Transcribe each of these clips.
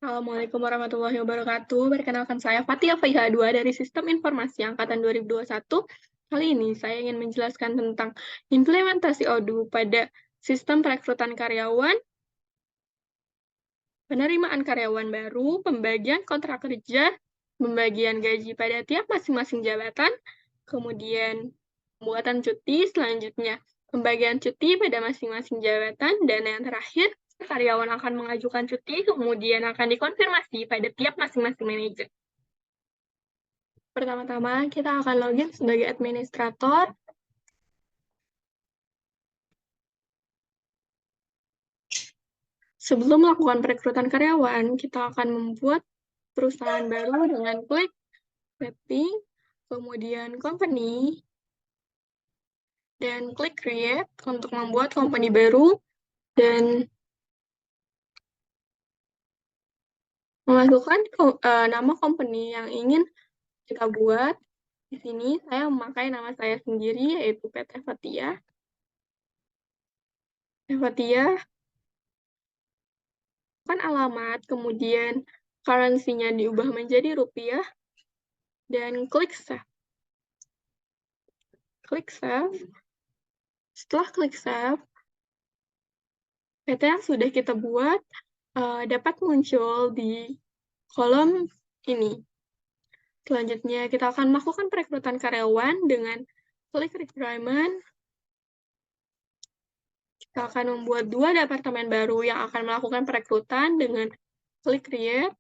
Assalamualaikum warahmatullahi wabarakatuh. Perkenalkan saya Fatia Faiha 2 dari Sistem Informasi Angkatan 2021. Kali ini saya ingin menjelaskan tentang implementasi ODU pada sistem perekrutan karyawan, penerimaan karyawan baru, pembagian kontrak kerja, pembagian gaji pada tiap masing-masing jabatan, kemudian pembuatan cuti, selanjutnya pembagian cuti pada masing-masing jabatan, dan yang terakhir, karyawan akan mengajukan cuti, kemudian akan dikonfirmasi pada tiap masing-masing manajer. Pertama-tama, kita akan login sebagai administrator. Sebelum melakukan perekrutan karyawan, kita akan membuat perusahaan baru dengan klik setting, kemudian company, dan klik create untuk membuat company baru, dan memasukkan nama company yang ingin kita buat. Di sini saya memakai nama saya sendiri, yaitu PT Fatia. Fatia kan alamat, kemudian currency-nya diubah menjadi rupiah, dan klik save. Klik save. Setelah klik save, PT yang sudah kita buat dapat muncul di kolom ini. Selanjutnya, kita akan melakukan perekrutan karyawan dengan klik requirement. Kita akan membuat 2 departemen baru yang akan melakukan perekrutan dengan klik create.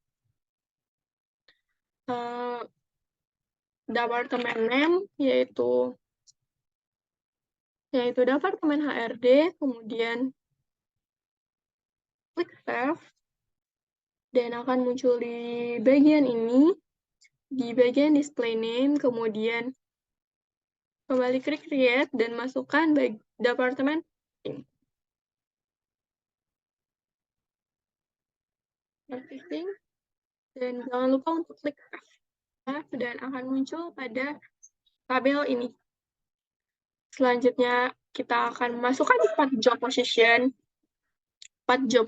Departemen name yaitu Departemen HRD, kemudian klik save, dan akan muncul di bagian ini, di bagian display name, kemudian kembali klik create, dan masukkan departemen ini. Dan jangan lupa untuk klik save, dan akan muncul pada tabel ini. Selanjutnya, kita akan masukkan 4 job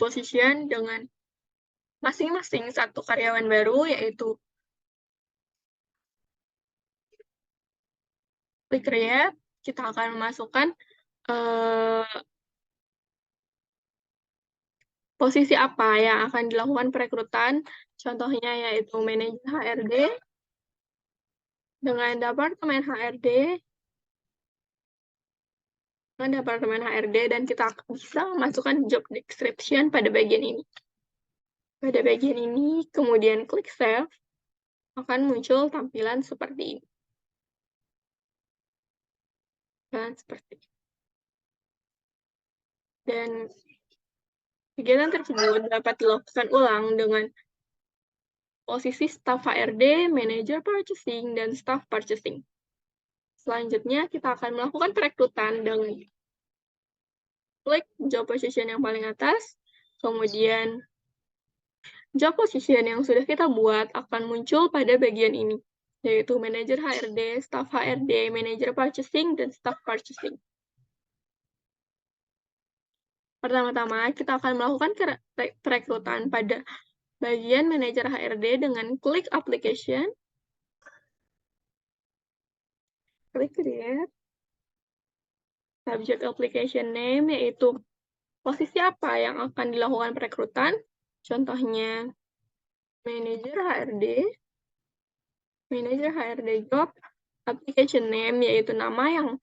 position dengan masing-masing satu karyawan baru, yaitu klik create. Kita akan memasukkan posisi apa yang akan dilakukan perekrutan. Contohnya yaitu manajer HRD dengan departemen HRD, dan kita bisa memasukkan job description pada bagian ini. Pada bagian ini, kemudian klik save, akan muncul tampilan seperti ini. Dan kegiatan tersebut dapat dilakukan ulang dengan posisi staf HRD, manager purchasing, dan staff purchasing. Selanjutnya, kita akan melakukan perekrutan dengan klik job position yang paling atas, kemudian job position yang sudah kita buat akan muncul pada bagian ini, yaitu manager HRD, staff HRD, manager purchasing, dan staff purchasing. Pertama-tama, kita akan melakukan perekrutan pada bagian manajer HRD dengan klik application, klik create, subject application name, yaitu posisi apa yang akan dilakukan perekrutan, contohnya manajer HRD job, application name, yaitu nama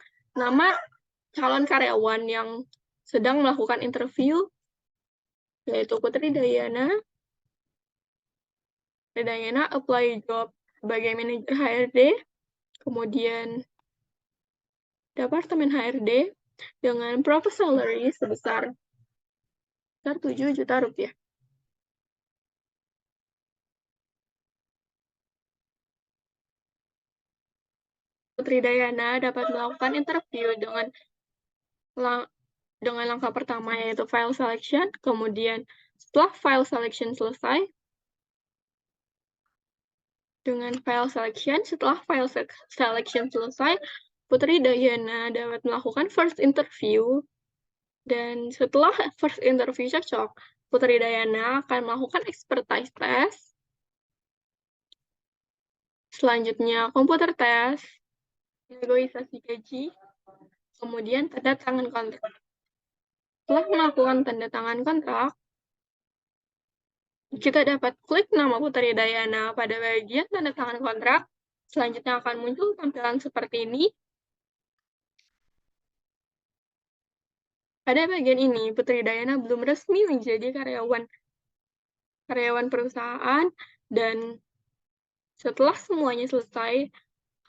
calon karyawan yang sedang melakukan interview, yaitu Putri Dayana apply job sebagai manajer HRD, kemudian departemen HRD dengan proposal salary sebesar 7 juta rupiah. Putri Dayana dapat melakukan interview dengan langkah pertama, yaitu file selection, kemudian setelah file selection selesai, Putri Dayana dapat melakukan first interview Dan setelah first interview cocok, Putri Dayana akan melakukan expertise test, selanjutnya komputer test, negosiasi gaji, kemudian tanda tangan kontrak. Setelah melakukan tanda tangan kontrak, kita dapat klik nama Putri Dayana pada bagian tanda tangan kontrak. Selanjutnya akan muncul tampilan seperti ini. Pada bagian ini, Putri Dayana belum resmi menjadi karyawan perusahaan, dan setelah semuanya selesai,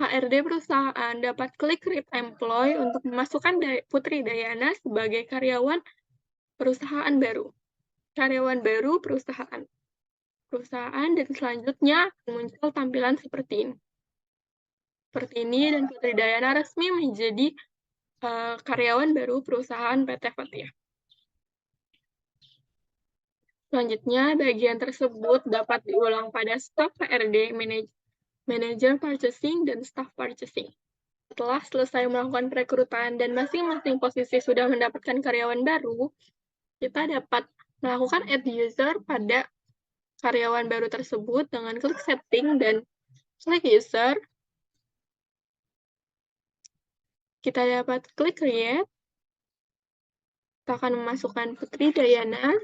HRD perusahaan dapat klik Create Employee untuk memasukkan Putri Dayana sebagai karyawan perusahaan baru. Karyawan baru perusahaan, dan selanjutnya muncul tampilan seperti ini. Dan Putri Dayana resmi menjadi karyawan baru perusahaan PT Fathia. Selanjutnya, bagian tersebut dapat diulang pada staf HRD, manajer purchasing, dan staf purchasing. Setelah selesai melakukan perekrutan dan masing-masing posisi sudah mendapatkan karyawan baru, kita dapat melakukan add user pada karyawan baru tersebut dengan klik setting dan klik user. Kita dapat klik create. Kita akan memasukkan Putri Dayana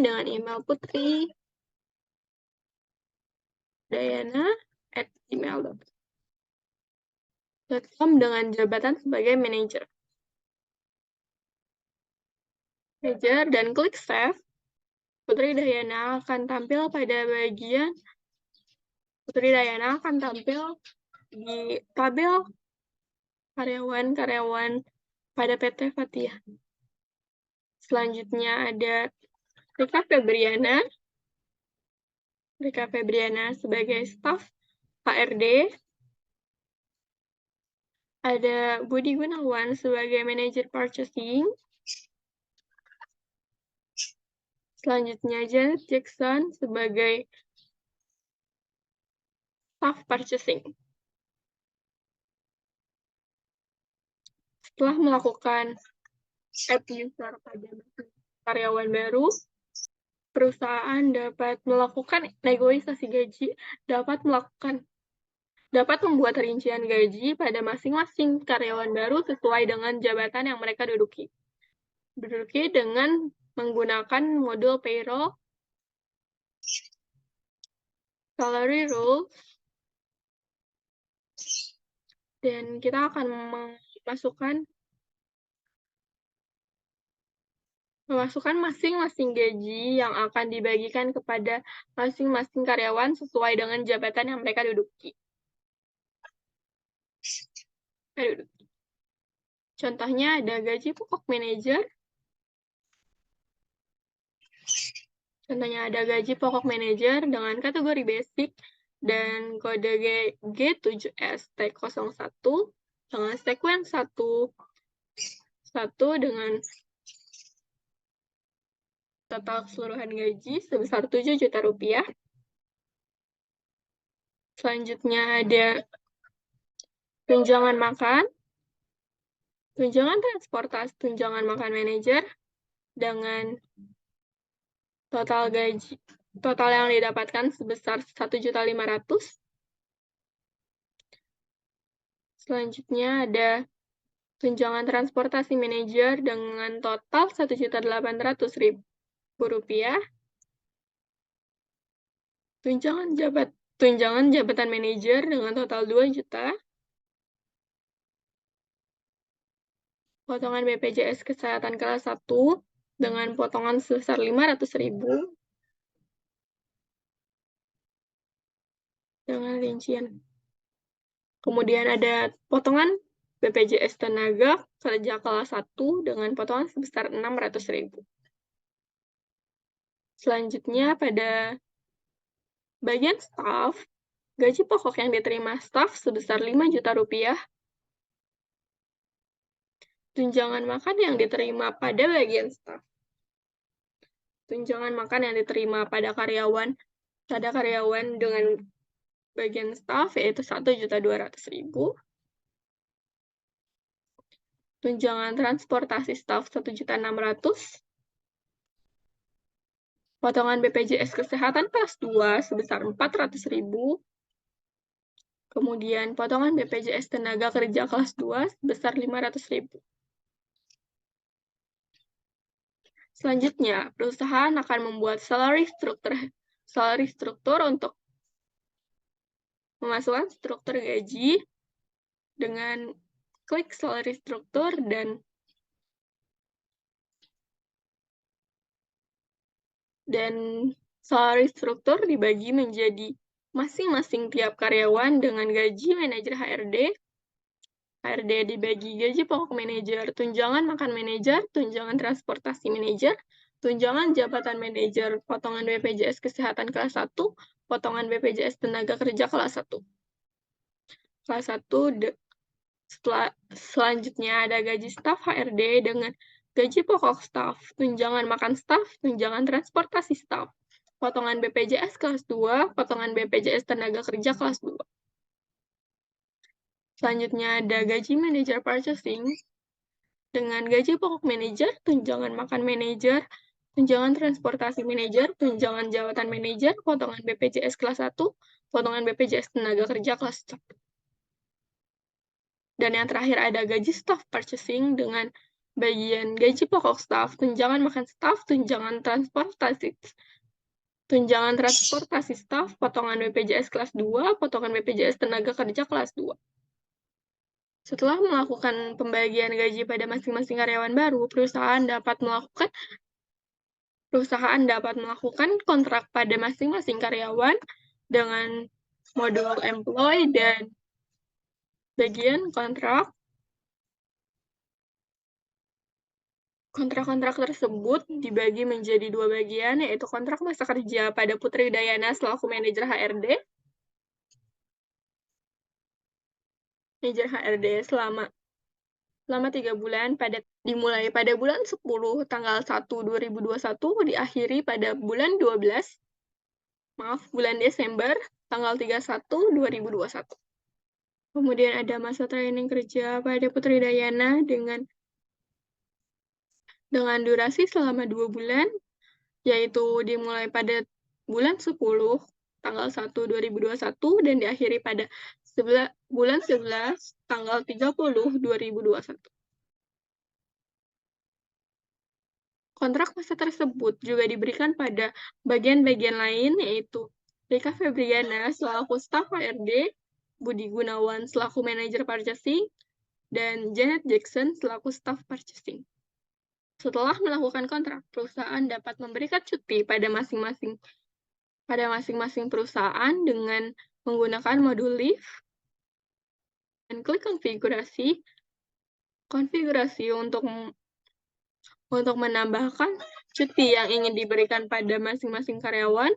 dengan email putridayana@gmail.com dengan jabatan sebagai manajer. Dan klik save. Putri Dayana akan tampil di tabel karyawan-karyawan pada PT Fathia. Selanjutnya ada Rika Febriana sebagai staf HRD. Ada Budi Gunawan sebagai manajer purchasing. Selanjutnya Janet Jackson sebagai staf purchasing. Setelah melakukan add user pada karyawan baru, perusahaan dapat melakukan negosiasi gaji, dapat membuat rincian gaji pada masing-masing karyawan baru sesuai dengan jabatan yang mereka duduki dengan menggunakan modul payroll, salary rules, dan kita akan memasukkan masing-masing gaji yang akan dibagikan kepada masing-masing karyawan sesuai dengan jabatan yang mereka duduki. Contohnya ada gaji pokok manajer. Dengan kategori basic dan kode G7ST01 dengan sekuen 1 dengan total keseluruhan gaji sebesar Rp7 juta. Selanjutnya ada tunjangan makan, tunjangan transportasi, tunjangan makan manajer dengan total yang didapatkan sebesar Rp1.500.000. Selanjutnya ada tunjangan transportasi manajer dengan total Rp1.800.000. Tunjangan jabatan manajer dengan total Rp2 juta. Potongan BPJS Kesehatan kelas 1 dengan potongan sebesar Rp500.000 dengan rincian. Kemudian ada potongan BPJS Tenaga Kerja kelas 1 dengan potongan sebesar Rp600.000. Selanjutnya pada bagian staf, gaji pokok yang diterima staf sebesar Rp5 juta. Tunjangan makan yang diterima pada bagian staf. Tunjangan makan yang diterima pada karyawan dengan bagian staf yaitu Rp1.200.000. Tunjangan transportasi staf 1.600.000. Potongan BPJS Kesehatan kelas 2 sebesar 400.000. Kemudian potongan BPJS Tenaga Kerja kelas 2 sebesar 500.000. Selanjutnya, perusahaan akan membuat salary struktur untuk memasukkan struktur gaji dengan klik salary struktur dan salary struktur dibagi menjadi masing-masing tiap karyawan dengan gaji manajer HRD. HRD dibagi gaji pokok manajer, tunjangan makan manajer, tunjangan transportasi manajer, tunjangan jabatan manajer, potongan BPJS Kesehatan kelas 1, potongan BPJS Tenaga Kerja kelas 1. Kelas 1, selanjutnya ada gaji staf HRD dengan gaji pokok staf, tunjangan makan staf, tunjangan transportasi staf, potongan BPJS kelas 2, potongan BPJS Tenaga Kerja kelas 2. Selanjutnya ada gaji manajer purchasing dengan gaji pokok manajer, tunjangan makan manajer, tunjangan transportasi manajer, tunjangan jabatan manajer, potongan BPJS kelas 1, potongan BPJS Tenaga Kerja kelas 1. Dan yang terakhir ada gaji staff purchasing dengan bagian gaji pokok staff, tunjangan makan staff, tunjangan transportasi staff, potongan BPJS kelas 2, potongan BPJS Tenaga Kerja kelas 2. Setelah melakukan pembagian gaji pada masing-masing karyawan baru, perusahaan dapat melakukan kontrak pada masing-masing karyawan dengan modul employee dan bagian kontrak. Kontrak-kontrak tersebut dibagi menjadi 2 bagian, yaitu kontrak masa kerja pada Putri Dayana selaku manajer HRD. Manajer HRD selama 3 bulan dimulai pada bulan 10 tanggal 1 2021, diakhiri pada bulan Desember tanggal 31 2021. Kemudian ada masa training kerja pada Putri Dayana dengan durasi selama 2 bulan, yaitu dimulai pada bulan 10 tanggal 1 2021 dan diakhiri pada bulan 11 tanggal 30 2021. Kontrak masa tersebut juga diberikan pada bagian-bagian lain, yaitu Rika Febriana selaku staf HRD, Budi Gunawan selaku manajer purchasing, dan Janet Jackson selaku staf purchasing. Setelah melakukan kontrak, perusahaan dapat memberikan cuti pada masing-masing perusahaan dengan menggunakan modul leave dan klik konfigurasi untuk menambahkan cuti yang ingin diberikan pada masing-masing karyawan.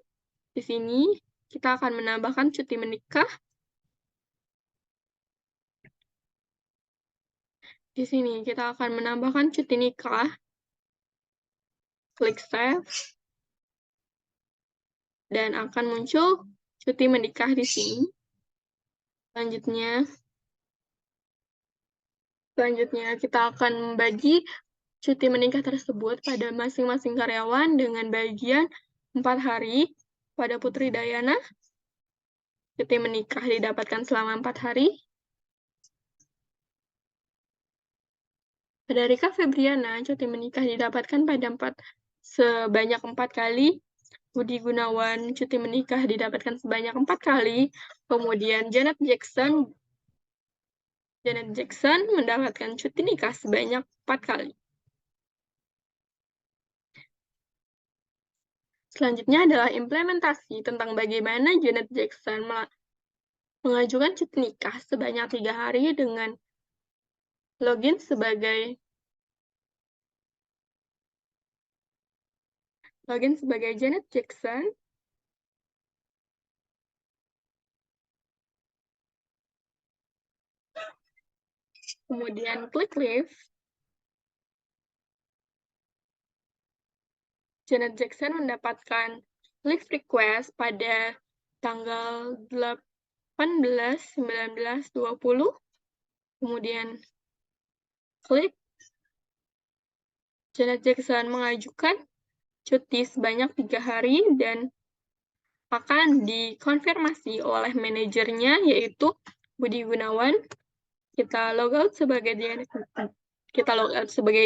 Di sini kita akan menambahkan cuti menikah. Di sini kita akan menambahkan cuti nikah. Klik save. Dan akan muncul cuti menikah di sini. Selanjutnya kita akan membagi cuti menikah tersebut pada masing-masing karyawan dengan bagian 4 hari. Pada Putri Dayana, cuti menikah didapatkan selama 4 hari. Pada Rika Febriana, cuti menikah didapatkan sebanyak 4 kali. Budi Gunawan, cuti menikah didapatkan sebanyak 4 kali. Kemudian Janet Jackson mendapatkan cuti nikah sebanyak 4 kali. Selanjutnya adalah implementasi tentang bagaimana Janet Jackson mengajukan cuti nikah sebanyak 3 hari dengan login sebagai Janet Jackson. Kemudian klik leave. Janet Jackson mendapatkan leave request pada tanggal 18, 19, 20. Kemudian klik. Janet Jackson mengajukan cuti sebanyak 3 hari dan akan dikonfirmasi oleh manajernya, yaitu Budi Gunawan. Kita logout sebagai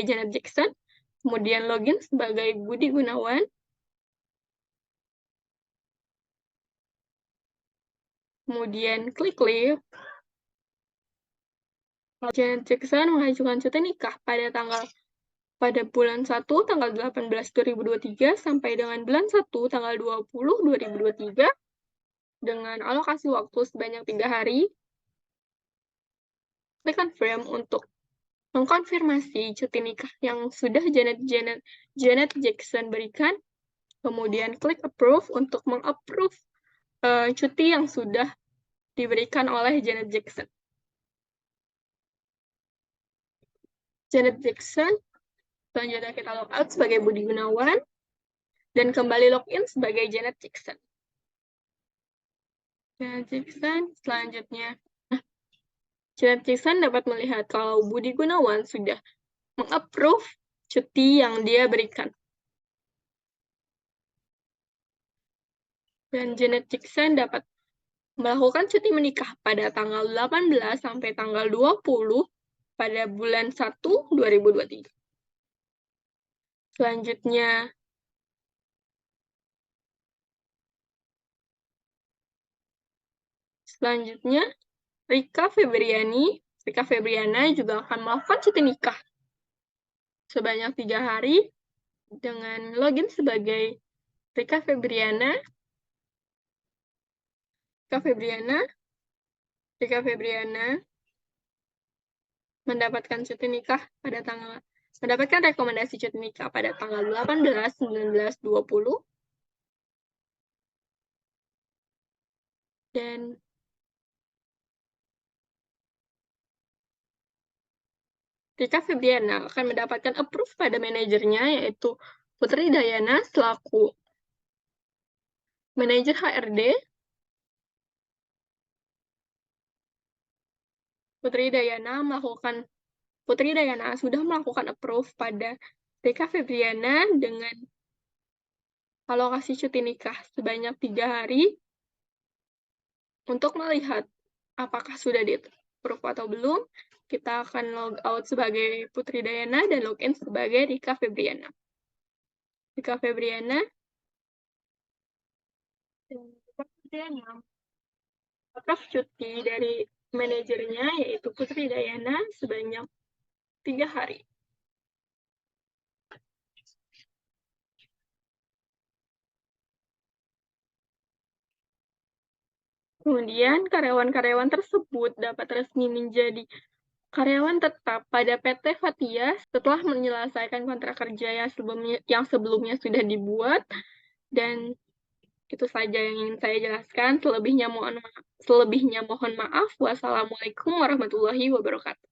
Janet Jackson, kemudian login sebagai Budi Gunawan, kemudian klik leave. Janet Jackson mengajukan cuti nikah pada bulan 1 tanggal 18 2023 sampai dengan bulan 1 tanggal 20 2023 dengan alokasi waktu sebanyak 3 hari. Klik confirm untuk mengkonfirmasi cuti nikah yang sudah Janet Jackson berikan. Kemudian klik approve untuk mengapprove cuti yang sudah diberikan oleh Janet Jackson. Janet Jackson, selanjutnya kita logout sebagai Budi Gunawan, dan kembali login sebagai Janet Jackson. Janet Jackson, selanjutnya. Janet Jackson dapat melihat kalau Budi Gunawan sudah mengapprove cuti yang dia berikan. Dan Janet Jackson dapat melakukan cuti menikah pada tanggal 18 sampai tanggal 20 pada bulan 1 2023. Selanjutnya, Rika Febriana juga akan melakukan cuti nikah sebanyak 3 hari dengan login sebagai Rika Febriana mendapatkan rekomendasi cuti nikah pada tanggal 18, 19, 20. Dan Rika Febriana akan mendapatkan approve pada manajernya, yaitu Putri Dayana selaku manajer HRD. Putri Dayana sudah melakukan approve pada Rika Febriana dengan alokasi cuti nikah sebanyak 3 hari untuk melihat apakah sudah di-approve atau belum. Kita akan log out sebagai Putri Dayana dan login sebagai Rika Febriana. Approve cuti dari manajernya, yaitu Putri Dayana, sebanyak 3 hari. Kemudian, karyawan-karyawan tersebut dapat resmi menjadi karyawan tetap pada PT Fathia setelah menyelesaikan kontrak kerja yang sebelumnya sudah dibuat. Dan itu saja yang ingin saya jelaskan. Selebihnya mohon maaf. Wassalamualaikum warahmatullahi wabarakatuh.